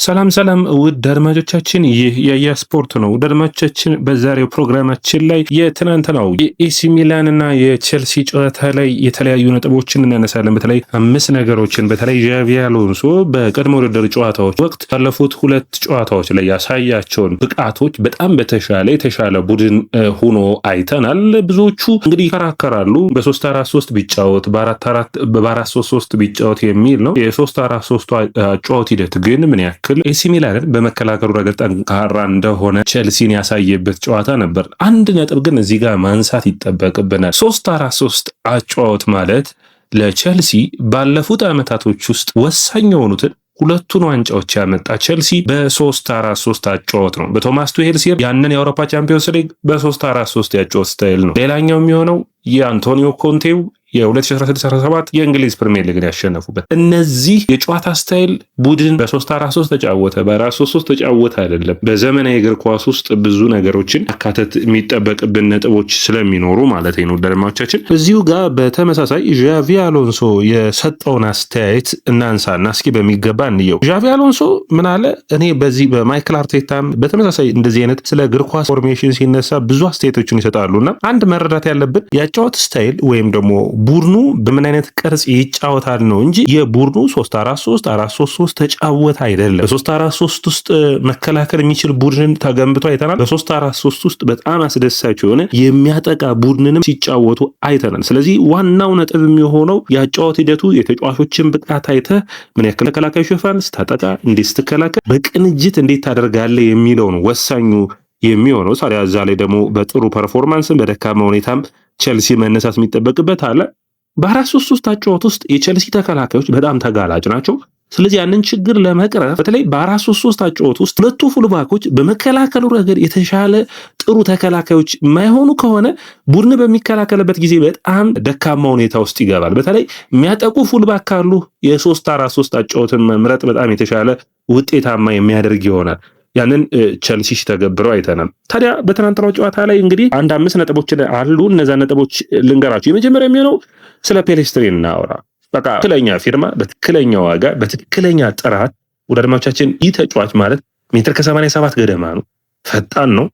ሰላም ሰላም ውድ አድማጮቻችን፣ ይህ የያ ስፖርት ነው። ውድ አድማጮቻችን፣ በዛሬው ፕሮግራማችን ላይ የትናንትናው የኤሲ ሚላን እና የቼልሲ ጨዋታ ላይ የተለያዩ ነጥቦችን እናነሳለን። በተለይ 5 ነገሮችን በተለይ ዣቪ አሎንሶ በቅድመ ውድድር ጨዋታዎች ወቅት ባለፉት 2 ጨዋታዎች ላይ ያሳያቸውን ብቃቶች በጣም የተሻለ ቡድን ሆኖ አይተናል። ብዙዎቹ እንግዲህ ይከራከራሉ በ3-4-3 ቢጫወት በ4-3-3 ቢጫወት የሚል ነው። የ3-4-3 ጨዋታ ሂደት ግን ምን ያክል ኤሲ ሚላንን በመከላከሉ ረገድ ጠንካራ እንደሆነ ቼልሲን ያሳየበት ጨዋታ ነበር። አንድ ነጥብ ግን እዚህ ጋር ማንሳት ይጠበቅብናል። 3-4-3 አጨዋወት ማለት ለቼልሲ ባለፉት ዓመታቶች ውስጥ ወሳኝ የሆኑትን 2ቱን ዋንጫዎች ያመጣ ቼልሲ በ3-4-3 አጨዋወት ነው። በቶማስ ቱሄል ሲር ያንን የአውሮፓ ቻምፒዮንስ ሊግ በ3-4-3 ያጨዋወት ስታይል ነው። ሌላኛው የሚሆነው የአንቶኒዮ ኮንቴው የ2016-17 የእንግሊዝ ፕሪሚየር ሊግን ያሸነፉበት። እነዚህ የጨዋታ ስታይል ቡድን በ3-4-3 ተጫወተ በ4-3-3 ተጫወተ አይደለም። በዘመናዊ እግር ኳስ ውስጥ ብዙ ነገሮችን አካተት የሚጠበቅብን ነጥቦች ስለሚኖሩ ማለት ነው። ደርማቻችን እዚሁ ጋር በተመሳሳይ ዣቪ አሎንሶ የሰጠውን አስተያየት እናንሳና እስኪ በሚገባ እንየው። ዣቪ አሎንሶ ምን አለ? እኔ በዚህ በማይክል አርቴታም በተመሳሳይ እንደዚህ አይነት ስለ እግር ኳስ ፎርሜሽን ሲነሳ ብዙ አስተያየቶችን ይሰጣሉና አንድ መረዳት ያለብን የጨዋታ ስታይል ወይም ደግሞ ቡድኑ በምን አይነት ቅርጽ ይጫወታል ነው እንጂ የቡድኑ 3-4-3 4-3-3 ተጫወተ አይደለም። በ3-4-3 ውስጥ መከላከል የሚችል ቡድንን ተገንብቶ አይተናል። በ3-4-3 ውስጥ በጣም አስደሳች የሆነ የሚያጠቃ ቡድንንም ሲጫወቱ አይተናል። ስለዚህ ዋናው ነጥብ የሚሆነው የአጨዋወት ሂደቱ የተጫዋቾችን ብቃት አይተ ምን ያክል ተከላካይ ሽፋን ስታጠቃ፣ እንዴት ስትከላከል፣ በቅንጅት እንዴት ታደርጋለህ የሚለው ነው ወሳኙ የሚሆነው። ታዲያ እዛ ላይ ደግሞ በጥሩ ፐርፎርማንስን በደካማ ሁኔታም ቼልሲ መነሳት የሚጠበቅበት አለ። በ4-3-3 አጨዋወት ውስጥ የቼልሲ ተከላካዮች በጣም ተጋላጭ ናቸው። ስለዚህ ያንን ችግር ለመቅረፍ በተለይ በ4-3-3 አጨዋወት ውስጥ 2ቱ ፉልባኮች በመከላከሉ ረገድ የተሻለ ጥሩ ተከላካዮች የማይሆኑ ከሆነ ቡድን በሚከላከልበት ጊዜ በጣም ደካማ ሁኔታ ውስጥ ይገባል። በተለይ የሚያጠቁ ፉልባክ ካሉ የ3-4-3 አጨዋወትን መምረጥ በጣም የተሻለ ውጤታማ የሚያደርግ ይሆናል። ያንን ቼልሲ ሲተገብረው አይተናል። ታዲያ በትናንትናው ጨዋታ ላይ እንግዲህ 5 ነጥቦች አሉ። እነዛ ነጥቦች ልንገራችሁ። የመጀመሪያ የሚሆነው ስለ ፔሌስትሪን እናወራ። በቃ ትክክለኛ ፊርማ፣ በትክክለኛ ዋጋ፣ በትክክለኛ ጥራት። ወደ አድማጮቻችን ይህ ተጫዋች ማለት 1.87 ገደማ ነው። ፈጣን ነው።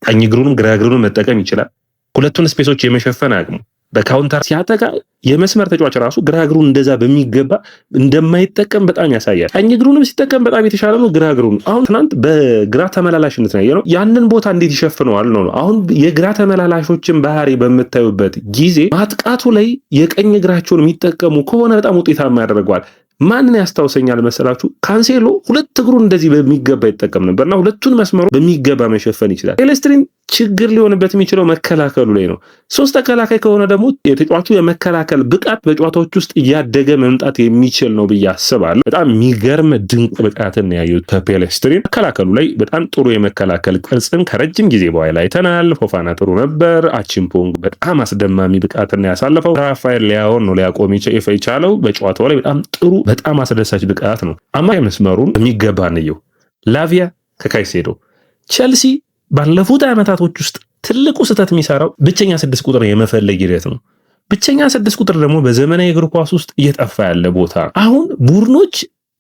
ቀኝ እግሩንም ግራ እግሩንም መጠቀም ይችላል። 2ቱን ስፔሶች የመሸፈን አቅሙ በካውንተር ሲያጠቃ የመስመር ተጫዋች ራሱ ግራ እግሩን እንደዛ በሚገባ እንደማይጠቀም በጣም ያሳያል። ቀኝ እግሩንም ሲጠቀም በጣም የተሻለ ነው። ግራ እግሩን አሁን ትናንት በግራ ተመላላሽነት ነው ያንን ቦታ እንዴት ይሸፍነዋል ነው። አሁን የግራ ተመላላሾችን ባህሪ በምታዩበት ጊዜ ማጥቃቱ ላይ የቀኝ እግራቸውን የሚጠቀሙ ከሆነ በጣም ውጤታማ ያደርገዋል። ማንን ያስታውሰኛል መሰላችሁ? ካንሴሎ 2 እግሩን እንደዚህ በሚገባ ይጠቀም ነበርና 2ቱን መስመሩ በሚገባ መሸፈን ይችላል። ፔሌስትሪን ችግር ሊሆንበት የሚችለው መከላከሉ ላይ ነው። 3 ተከላካይ ከሆነ ደግሞ የተጫዋቹ የመከላከል ብቃት በጨዋታዎች ውስጥ እያደገ መምጣት የሚችል ነው ብዬ አስባለሁ። በጣም የሚገርም ድንቅ ብቃትን ያዩት ከፔሌስትሪን መከላከሉ ላይ በጣም ጥሩ የመከላከል ቅርጽን ከረጅም ጊዜ በኋላ አይተናል። ፎፋና ጥሩ ነበር። አቺምፖንግ በጣም አስደማሚ ብቃትን ያሳለፈው። ራፋኤል ሊያውን ነው ሊያቆም የቻለው በጨዋታው ላይ በጣም ጥሩ በጣም አስደሳች ብቃት ነው። አማካይ መስመሩን የሚገባ ነው። ላቪያ ከካይሴዶ ቼልሲ ባለፉት ዓመታቶች ውስጥ ትልቁ ስህተት የሚሰራው ብቸኛ 6 ቁጥር የመፈለግ ሂደት ነው። ብቸኛ 6 ቁጥር ደግሞ በዘመናዊ እግር ኳስ ውስጥ እየጠፋ ያለ ቦታ። አሁን ቡድኖች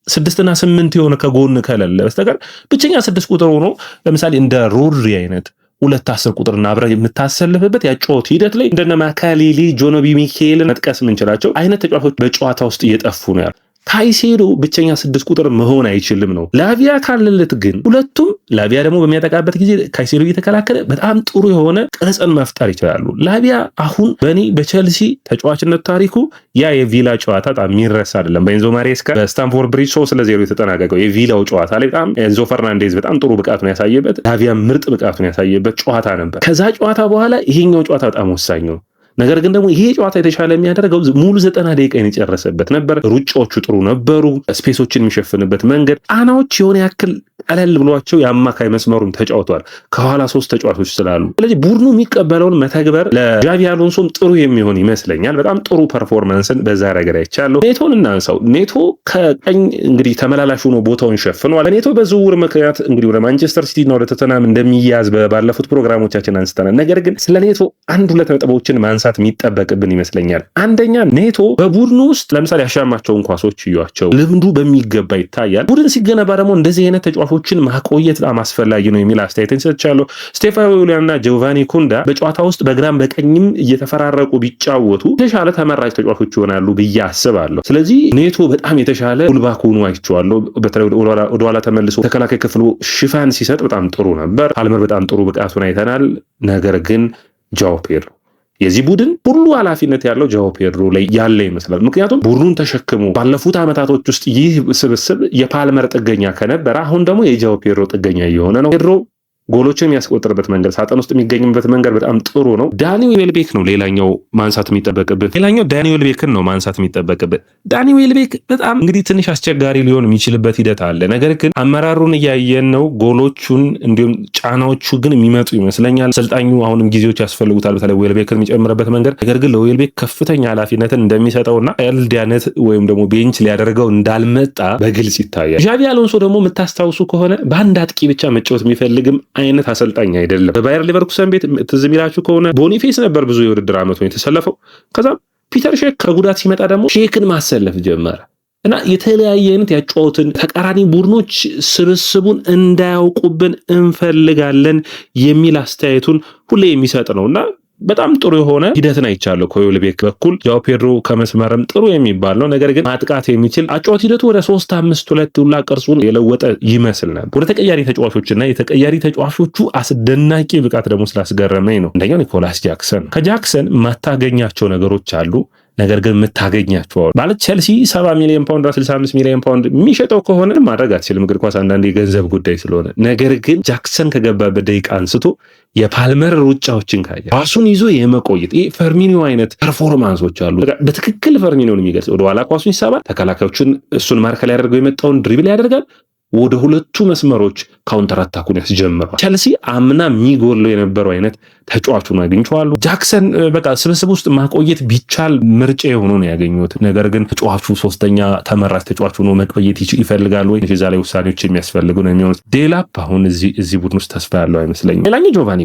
6 እና 8 የሆነ ከጎን ከሌለ በስተቀር ብቸኛ 6 ቁጥር ሆኖ ለምሳሌ እንደ ሮድሪ አይነት 2-10 ቁጥርና አብረህ የምታሰልፍበት ያጨዋወት ሂደት ላይ እንደነ ማካሌሊ፣ ጆኖቢ ሚኬልን መጥቀስ የምንችላቸው አይነት ተጫዋቾች በጨዋታ ውስጥ እየጠፉ ነው ያሉ። ካይሴዶ ብቸኛ 6 ቁጥር መሆን አይችልም ነው። ላቪያ ካለለት ግን ሁለቱም ላቪያ ደግሞ በሚያጠቃበት ጊዜ ካይሴዶ እየተከላከለ በጣም ጥሩ የሆነ ቅርጽን መፍጠር ይችላሉ። ላቪያ አሁን በእኔ በቼልሲ ተጫዋችነት ታሪኩ ያ የቪላ ጨዋታ በጣም የሚረሳ አይደለም። በኤንዞ ማሬስካ በስታንፎርድ ብሪጅ 3-0 የተጠናቀቀው የቪላው ጨዋታ ላይ በጣም ኤንዞ ፈርናንዴዝ በጣም ጥሩ ብቃቱን ያሳየበት፣ ላቪያ ምርጥ ብቃቱን ያሳየበት ጨዋታ ነበር። ከዛ ጨዋታ በኋላ ይሄኛው ጨዋታ በጣም ወሳኝ ነው። ነገር ግን ደግሞ ይሄ ጨዋታ የተሻለ የሚያደርገው ሙሉ 90 ደቂቃ የጨረሰበት ነበር። ሩጫዎቹ ጥሩ ነበሩ። ስፔሶችን የሚሸፍንበት መንገድ ጣናዎች የሆነ ያክል ቀለል ብሏቸው የአማካይ መስመሩን ተጫውቷል ከኋላ 3 ተጫዋቾች ስላሉ። ስለዚህ ቡድኑ የሚቀበለውን መተግበር ለጃቪ አሎንሶም ጥሩ የሚሆን ይመስለኛል። በጣም ጥሩ ፐርፎርማንስን በዛ ረገድ አይቻለሁ። ኔቶን እናንሳው። ኔቶ ከቀኝ እንግዲህ ተመላላሽ ሆኖ ቦታውን ሸፍኗል። ኔቶ በዝውውር ምክንያት እንግዲህ ወደ ማንቸስተር ሲቲ እና ወደ ቶተንሃም እንደሚያዝ ባለፉት ፕሮግራሞቻችን አንስተናል። ነገር ግን ስለ ኔቶ 1-2 ነጥቦችን ማንሳት የሚጠበቅብን ይመስለኛል። አንደኛ ኔቶ በቡድኑ ውስጥ ለምሳሌ ያሻማቸውን ኳሶች እዩዋቸው፣ ልምዱ በሚገባ ይታያል። ቡድን ሲገነባ ደግሞ እንደዚህ አይነት ተጫዋቾችን ማቆየት በጣም አስፈላጊ ነው የሚል አስተያየትን ሰጥቻለሁ። ስቴፋኖ ዊሊያን እና ጆቫኒ ኩንዳ በጨዋታ ውስጥ በግራም በቀኝም እየተፈራረቁ ቢጫወቱ የተሻለ ተመራጭ ተጫዋቾች ይሆናሉ ብዬ አስባለሁ። ስለዚህ ኔቶ በጣም የተሻለ ፉልባክ ሆኖ አይቼዋለሁ። በተለይ ወደኋላ ተመልሶ ተከላካይ ክፍሉ ሽፋን ሲሰጥ በጣም ጥሩ ነበር። ፓልመር በጣም ጥሩ ብቃቱን አይተናል። ነገር ግን ጃኦ ፔድሮ የዚህ ቡድን ሁሉ ኃላፊነት ያለው ጃኦ ፔድሮ ላይ ያለ ይመስላል። ምክንያቱም ቡድኑን ተሸክሞ ባለፉት ዓመታቶች ውስጥ ይህ ስብስብ የፓልመር ጥገኛ ከነበረ አሁን ደግሞ የጃኦ ፔድሮ ጥገኛ እየሆነ ነው። ፔድሮ ጎሎችን የሚያስቆጥርበት መንገድ፣ ሳጥን ውስጥ የሚገኝበት መንገድ በጣም ጥሩ ነው። ዳኒ ዌልቤክ ነው ሌላኛው ማንሳት የሚጠበቅበት። ዳኒ ዌልቤክን ነው ማንሳት የሚጠበቅበት። ዳኒ ዌልቤክ በጣም እንግዲህ ትንሽ አስቸጋሪ ሊሆን የሚችልበት ሂደት አለ። ነገር ግን አመራሩን እያየን ነው። ጎሎቹን እንዲሁም ጫናዎቹ ግን የሚመጡ ይመስለኛል። አሰልጣኙ አሁንም ጊዜዎች ያስፈልጉታል፣ በተለይ ዌልቤክን የሚጨምርበት መንገድ። ነገር ግን ለዌልቤክ ከፍተኛ ኃላፊነትን እንደሚሰጠውና ኤልዲያነት ወይም ደግሞ ቤንች ሊያደርገው እንዳልመጣ በግልጽ ይታያል። ዣቪ አሎንሶ ደግሞ የምታስታውሱ ከሆነ በአንድ አጥቂ ብቻ መጫወት የሚፈልግም አይነት አሰልጣኝ አይደለም። በባየር ሊቨርኩሰን ቤት ትዝ የሚላችሁ ከሆነ ቦኒፌስ ነበር ብዙ የውድድር ዓመቱ የተሰለፈው። ከዛም ፒተር ሼክ ከጉዳት ሲመጣ ደግሞ ሼክን ማሰለፍ ጀመረ እና የተለያየ አይነት ያጫወትን ተቃራኒ ቡድኖች ስብስቡን እንዳያውቁብን እንፈልጋለን የሚል አስተያየቱን ሁሌ የሚሰጥ ነውና በጣም ጥሩ የሆነ ሂደትን አይቻለሁ ከዌልቤክ በኩል። ጃኦ ፔድሮ ከመስመርም ጥሩ የሚባል ነው። ነገር ግን ማጥቃት የሚችል አጫዋት ሂደቱ ወደ 3-5-2 ሁላ ቅርጹን የለወጠ ይመስል ነበር። ወደ ተቀያሪ ተጫዋቾችና የተቀያሪ ተጫዋቾቹ አስደናቂ ብቃት ደግሞ ስላስገረመኝ ነው። አንደኛው ኒኮላስ ጃክሰን። ከጃክሰን ማታገኛቸው ነገሮች አሉ፣ ነገር ግን የምታገኛቸው ማለት ቸልሲ 70 ሚሊዮን ፓውንድ 65 ሚሊዮን ፓውንድ የሚሸጠው ከሆነ ማድረግ አትችልም። እግር ኳስ አንዳንድ የገንዘብ ጉዳይ ስለሆነ። ነገር ግን ጃክሰን ከገባበት ደቂቃ አንስቶ የፓልመር ሩጫዎችን ካየ ኳሱን ይዞ የመቆየት ይሄ ፈርሚኒዮ አይነት ፐርፎርማንሶች አሉ። በትክክል ፈርሚኒዮን የሚገልጽ ወደኋላ ኳሱን ይሳባል፣ ተከላካዮችን እሱን ማርከል ያደርገው የመጣውን ድሪብል ያደርጋል፣ ወደ ሁለቱ መስመሮች ካውንተር አታኩን ያስጀምራል። ቸልሲ አምና የሚጎለው የነበረው አይነት ተጫዋቹን አግኝቼዋለሁ። ጃክሰን በቃ ስብስብ ውስጥ ማቆየት ቢቻል ምርጫ የሆኑ ነው ያገኙት። ነገር ግን ተጫዋቹ 3ኛ ተመራጭ ተጫዋቹ ነው መቆየት ይፈልጋል ወይ እዛ ላይ ውሳኔዎች የሚያስፈልጉ ነው የሚሆኑት። ዴላፕ አሁን እዚህ ቡድን ውስጥ ተስፋ ያለው አይመስለኝም። ሌላኛው ጆቫኒ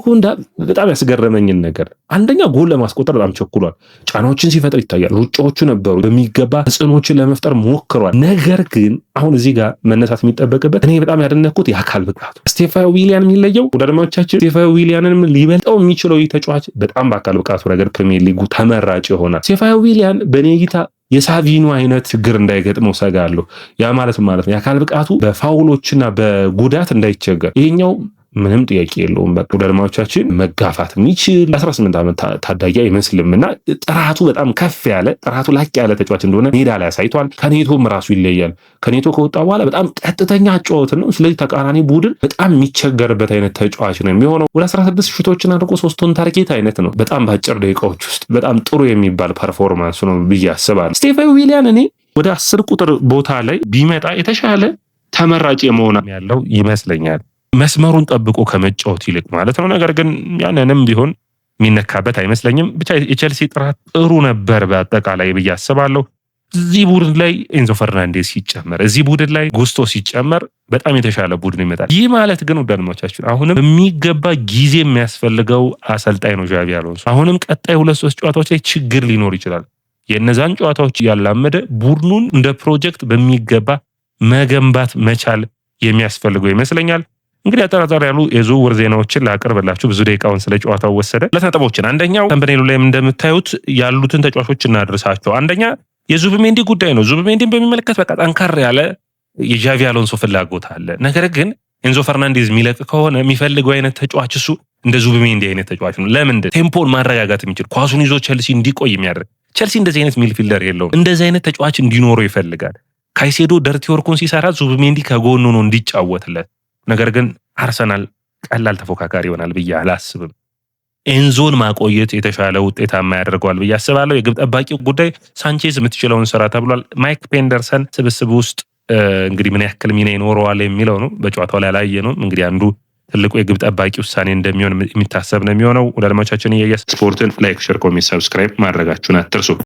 ኩንዳ በጣም ያስገረመኝን ነገር አንደኛ ጎል ለማስቆጠር በጣም ቸኩሏል። ጫናዎችን ሲፈጥር ይታያል። ሩጫዎቹ ነበሩ፣ በሚገባ ተጽዕኖችን ለመፍጠር ሞክሯል። ነገር ግን አሁን እዚህ ጋር መነሳት የሚጠበቅበት እኔ በጣም ያደነኩት የአካል ብቃቱ ስቴፋኖ ዊሊያን የሚለየው ወዳድማዎቻችን ስቴፋኖ ዊሊያንን ሊበልጠው የሚችለው ተጫዋች በጣም በአካል ብቃቱ ረገድ ፕሪሚየር ሊጉ ተመራጭ ይሆናል። ስቴፋኖ ዊሊያን በኔ እይታ የሳቪኖ አይነት ችግር እንዳይገጥመው ሰጋለሁ። ያ ማለት ነው የአካል ብቃቱ በፋውሎችና በጉዳት እንዳይቸገር ይሄኛው ምንም ጥያቄ የለውም። በቃ ወዳድማዎቻችን መጋፋት የሚችል 18 ዓመት ታዳጊ አይመስልምና ጥራቱ በጣም ከፍ ያለ ጥራቱ ላቅ ያለ ተጫዋች እንደሆነ ሜዳ ላይ አሳይቷል። ከኔቶም ራሱ ይለያል። ከኔቶ ከወጣ በኋላ በጣም ቀጥተኛ አጫወት ነው። ስለዚህ ተቃራኒ ቡድን በጣም የሚቸገርበት አይነት ተጫዋች ነው የሚሆነው። ወደ 16 ሹቶችን አድርጎ 3ቶን ታርጌት አይነት ነው። በጣም በአጭር ደቂቃዎች ውስጥ በጣም ጥሩ የሚባል ፐርፎርማንስ ነው ብዬ አስባለሁ። ስቴፋኖ ዊሊያን እኔ ወደ 10 ቁጥር ቦታ ላይ ቢመጣ የተሻለ ተመራጭ የመሆን ያለው ይመስለኛል፣ መስመሩን ጠብቆ ከመጫወት ይልቅ ማለት ነው። ነገር ግን ያንንም ቢሆን የሚነካበት አይመስለኝም። ብቻ የቸልሲ ጥራት ጥሩ ነበር በአጠቃላይ ብዬ አስባለሁ። እዚህ ቡድን ላይ ኤንዞ ፈርናንዴዝ ሲጨመር፣ እዚህ ቡድን ላይ ጉስቶ ሲጨመር በጣም የተሻለ ቡድን ይመጣል። ይህ ማለት ግን ወዳድማቻችን አሁንም በሚገባ ጊዜ የሚያስፈልገው አሰልጣኝ ነው ዣቪ አሎንሶ። አሁንም ቀጣይ 2-3 ጨዋታዎች ላይ ችግር ሊኖር ይችላል። የእነዛን ጨዋታዎች ያላመደ ቡድኑን እንደ ፕሮጀክት በሚገባ መገንባት መቻል የሚያስፈልገው ይመስለኛል። እንግዲህ አጠራጣሪ ያሉ የዝውውር ዜናዎችን ላቀርብላችሁ። ብዙ ደቂቃውን ስለ ጨዋታው ወሰደ። ሁለት ነጥቦችን አንደኛው ተምብኔሉ ላይም እንደምታዩት ያሉትን ተጫዋቾች እናድርሳቸው። አንደኛ የዙቢሜንዲ ጉዳይ ነው። ዙቢሜንዲን በሚመለከት በቃ ጠንካራ ያለ የዣቪ አሎንሶ ፍላጎት አለ። ነገር ግን ኤንዞ ፈርናንዴዝ የሚለቅ ከሆነ የሚፈልገው አይነት ተጫዋች እሱ እንደ ዙቢሜንዲ አይነት ተጫዋች ነው። ለምንድን ቴምፖን ማረጋጋት የሚችል ኳሱን ይዞ ቸልሲ እንዲቆይ የሚያደርግ ቸልሲ እንደዚህ አይነት ሚድፊልደር የለውም። እንደዚህ አይነት ተጫዋች እንዲኖረው ይፈልጋል። ካይሴዶ ደርቲ ወርኩን ሲሰራ ዙቢሜንዲ ከጎኑ ነው እንዲጫወትለት። ነገር ግን አርሰናል ቀላል ተፎካካሪ ይሆናል ብዬ አላስብም። ኤንዞን ማቆየት የተሻለ ውጤታማ ያደርገዋል ብዬ አስባለሁ። የግብ ጠባቂው ጉዳይ ሳንቼዝ የምትችለውን ስራ ተብሏል። ማይክ ፔንደርሰን ስብስብ ውስጥ እንግዲህ ምን ያክል ሚና ይኖረዋል የሚለው ነው። በጨዋታው ላይ አላየነውም። እንግዲህ አንዱ ትልቁ የግብ ጠባቂ ውሳኔ እንደሚሆን የሚታሰብ ነው የሚሆነው። ወደ አድማጮቻችን የኢያስ ስፖርትን ላይክ፣ ሼር፣ ኮሜንት፣ ሰብስክራይብ ማድረጋችሁን አትርሱ።